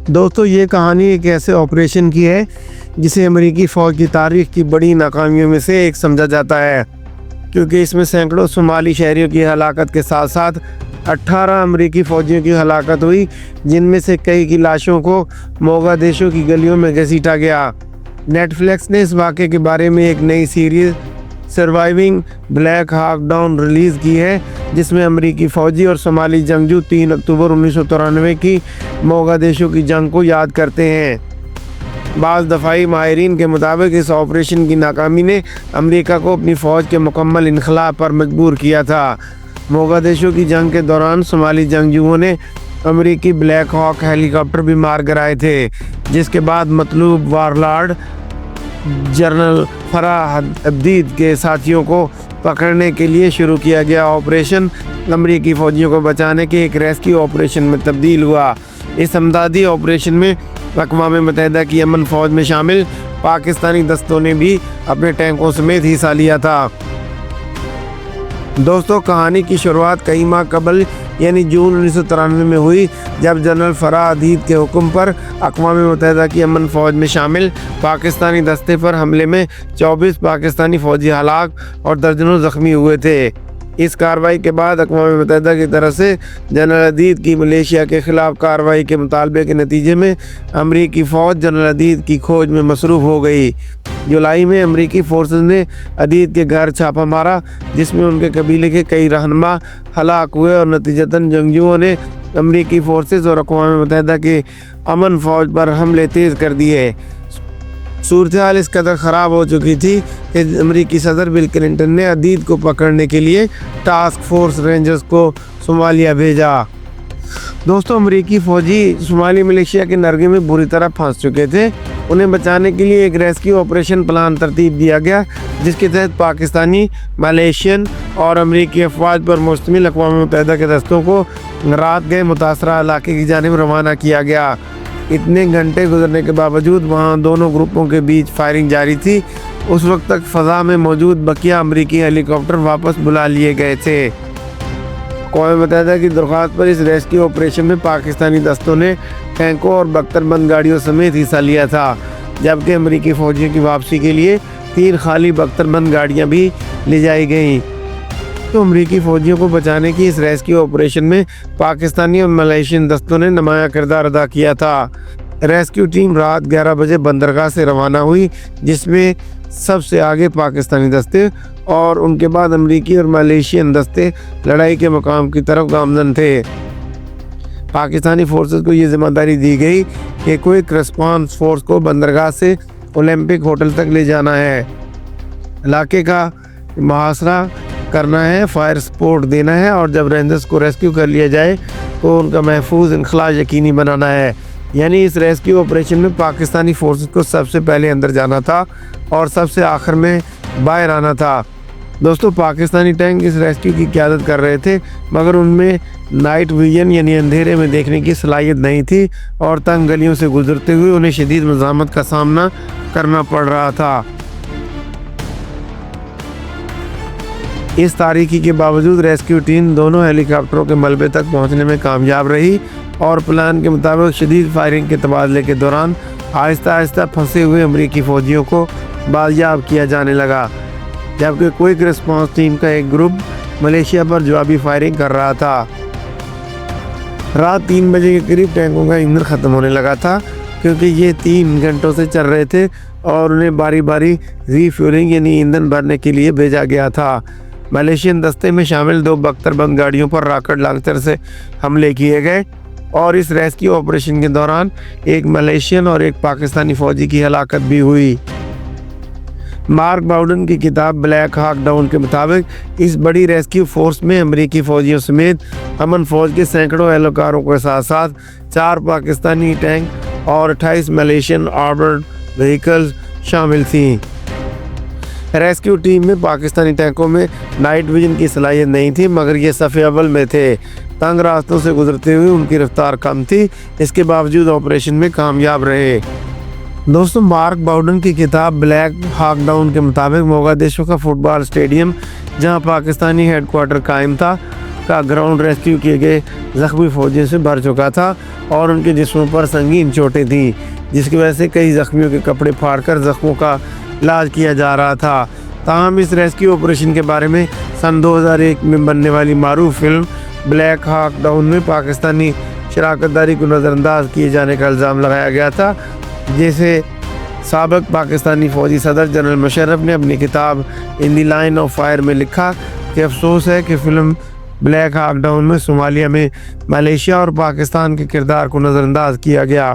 دوستو یہ کہانی ایک ایسے آپریشن کی ہے جسے امریکی فوج کی تاریخ کی بڑی ناکامیوں میں سے ایک سمجھا جاتا ہے، کیونکہ اس میں سینکڑوں صومالی شہریوں کی ہلاکت کے ساتھ ساتھ 18 امریکی فوجیوں کی ہلاکت ہوئی، جن میں سے کئی کی لاشوں کو موگادیشو کی گلیوں میں گھسیٹا گیا۔ نیٹ فلیکس نے اس واقعے کے بارے میں ایک نئی series Surviving Black Hawk Down release کی ہے، جس میں امریکی فوجی اور صومالی جنگجو 3 اکتوبر 1993 کی موگادیشو کی جنگ کو یاد کرتے ہیں۔ بعض دفاعی ماہرین کے مطابق اس آپریشن کی ناکامی نے امریکہ کو اپنی فوج کے مکمل انخلاء پر مجبور کیا تھا۔ موگادیشو کی جنگ کے دوران صومالی جنگجوؤں نے امریکی بلیک ہاک ہیلی کاپٹر بھی مار گرائے تھے، جس کے بعد مطلوب وارلارڈ جنرل فرح عبدید کے ساتھیوں کو پکڑنے کے لیے شروع کیا گیا آپریشن امریکی فوجیوں کو بچانے کے ایک ریسکیو آپریشن میں تبدیل ہوا۔ اس امدادی آپریشن میں اقوام متحدہ کی امن فوج میں شامل پاکستانی دستوں نے بھی اپنے ٹینکوں سمیت حصہ لیا تھا۔ دوستو کہانی کی شروعات کئی ماہ قبل یعنی جون 1993 میں ہوئی، جب جنرل فرح عبدید کے حکم پر اقوام متحدہ کی امن فوج میں شامل پاکستانی دستے پر حملے میں 24 پاکستانی فوجی ہلاک اور درجنوں زخمی ہوئے تھے۔ اس کارروائی کے بعد اقوام متحدہ کی طرف سے جنرل عبدید کی ملیشیا کے خلاف کارروائی کے مطالبے کے نتیجے میں امریکی فوج جنرل عبدید کی کھوج میں مصروف ہو گئی۔ جولائی میں امریکی فورسز نے عبدید کے گھر چھاپا مارا، جس میں ان کے قبیلے کے کئی رہنما ہلاک ہوئے اور نتیجتاً جنگجوؤں نے امریکی فورسز اور اقوام متحدہ کے امن فوج پر حملے تیز کر دیے۔ صورتحال اس قدر خراب ہو چکی تھی کہ امریکی صدر بل کلنٹن نے عبدید کو پکڑنے کے لیے ٹاسک فورس رینجرز کو صومالیہ بھیجا۔ دوستو امریکی فوجی صومالی ملیشیا کے نرغے میں بری طرح پھنس چکے تھے۔ انہیں بچانے کے لیے ایک ریسکیو آپریشن پلان ترتیب دیا گیا، جس کے تحت پاکستانی، ملیشین اور امریکی افواج پر مشتمل اقوام متحدہ کے دستوں کو رات گئے متاثرہ علاقے کی جانب روانہ کیا گیا۔ اتنے گھنٹے گزرنے کے باوجود وہاں دونوں گروپوں کے بیچ فائرنگ جاری تھی۔ اس وقت تک فضا میں موجود بقیہ امریکی ہیلی کاپٹر واپس بلا لیے گئے تھے۔ اقوام متحدہ کی درخواست پر اس ریسکیو آپریشن میں پاکستانی دستوں نے ٹینکوں اور بختر بند گاڑیوں سمیت حصہ لیا تھا، جبکہ امریکی فوجیوں کی واپسی کے لیے 3 خالی بختر بند گاڑیاں بھی لے جائی گئیں۔ تو امریکی فوجیوں کو بچانے کی اس ریسکیو آپریشن میں پاکستانی اور ملیشین دستوں نے نمایاں کردار ادا کیا تھا۔ ریسکیو ٹیم رات 11 بجے بندرگاہ سے روانہ ہوئی، جس میں سب سے آگے پاکستانی دستے اور ان کے بعد امریکی اور ملیشین دستے لڑائی کے مقام کی طرف گامزن تھے۔ پاکستانی فورسز کو یہ ذمہ داری دی گئی کہ کوئک ریسپانس فورس کو بندرگاہ سے اولمپک ہوٹل تک لے جانا ہے، علاقے کا محاصرہ کرنا ہے، فائر سپورٹ دینا ہے، اور جب رینجرز کو ریسکیو کر لیا جائے تو ان کا محفوظ انخلاء یقینی بنانا ہے۔ یعنی اس ریسکیو آپریشن میں پاکستانی فورسز کو سب سے پہلے اندر جانا تھا اور سب سے آخر میں باہر آنا تھا۔ دوستو پاکستانی ٹینک اس ریسکیو کی قیادت کر رہے تھے، مگر ان میں نائٹ ویژن یعنی اندھیرے میں دیکھنے کی صلاحیت نہیں تھی، اور تنگ گلیوں سے گزرتے ہوئے انہیں شدید مزاحمت کا سامنا کرنا پڑ رہا تھا۔ اس تاریکی کے باوجود ریسکیو ٹیم دونوں ہیلی کاپٹروں کے ملبے تک پہنچنے میں کامیاب رہی، اور پلان کے مطابق شدید فائرنگ کے تبادلے کے دوران آہستہ آہستہ پھنسے ہوئے امریکی فوجیوں کو بازیاب کیا جانے لگا، جبکہ کوئک ریسپانس ٹیم کا ایک گروپ ملیشیا پر جوابی فائرنگ کر رہا تھا۔ رات 3 بجے کے قریب ٹینکوں کا ایندھن ختم ہونے لگا تھا، کیونکہ یہ 3 گھنٹوں سے چل رہے تھے اور انہیں باری باری ری فیولنگ یعنی ایندھن بھرنے کے لیے بھیجا گیا تھا۔ ملیشین دستے میں شامل 2 بختر بند گاڑیوں پر راکٹ لانچر سے حملے کیے گئے، اور اس ریسکیو آپریشن کے دوران ایک ملیشین اور ایک پاکستانی فوجی کی ہلاکت بھی ہوئی۔ مارک باؤڈن کی کتاب بلیک ہاک ڈاؤن کے مطابق اس بڑی ریسکیو فورس میں امریکی فوجیوں سمیت امن فوج کے سینکڑوں اہلکاروں کے ساتھ ساتھ 4 پاکستانی ٹینک اور 28 ملیشین آرمرڈ وہیکلز شامل تھیں۔ ریسکیو ٹیم میں پاکستانی ٹینکوں میں نائٹ ویژن کی صلاحیت نہیں تھی، مگر یہ صف اول میں تھے۔ تنگ راستوں سے گزرتے ہوئے ان کی رفتار کم تھی، اس کے باوجود آپریشن میں کامیاب رہے۔ دوستو مارک باؤڈن کی کتاب بلیک ہاک ڈاؤن کے مطابق موگادیشو کا فٹ بال اسٹیڈیم، جہاں پاکستانی ہیڈ کوارٹر قائم تھا، کا گراؤنڈ ریسکیو کیے گئے زخمی فوجیوں سے بھر چکا تھا اور ان کے جسموں پر سنگین چوٹیں تھیں، جس کی وجہ سے کئی زخمیوں کے کپڑے پھاڑ کر زخموں کا علاج کیا جا رہا تھا۔ تاہم اس ریسکیو آپریشن کے بارے میں سن 2001 میں بننے والی معروف فلم بلیک ہاک ڈاؤن میں پاکستانی شراکت داری کو نظر انداز کیے جانے کا الزام لگایا گیا تھا، جیسے سابق پاکستانی فوجی صدر جنرل مشرف نے اپنی کتاب ان دی لائن آف فائر میں لکھا کہ افسوس ہے کہ فلم بلیک ہاک ڈاؤن میں صومالیہ میں ملیشیا اور پاکستان کے کردار کو نظر انداز کیا گیا۔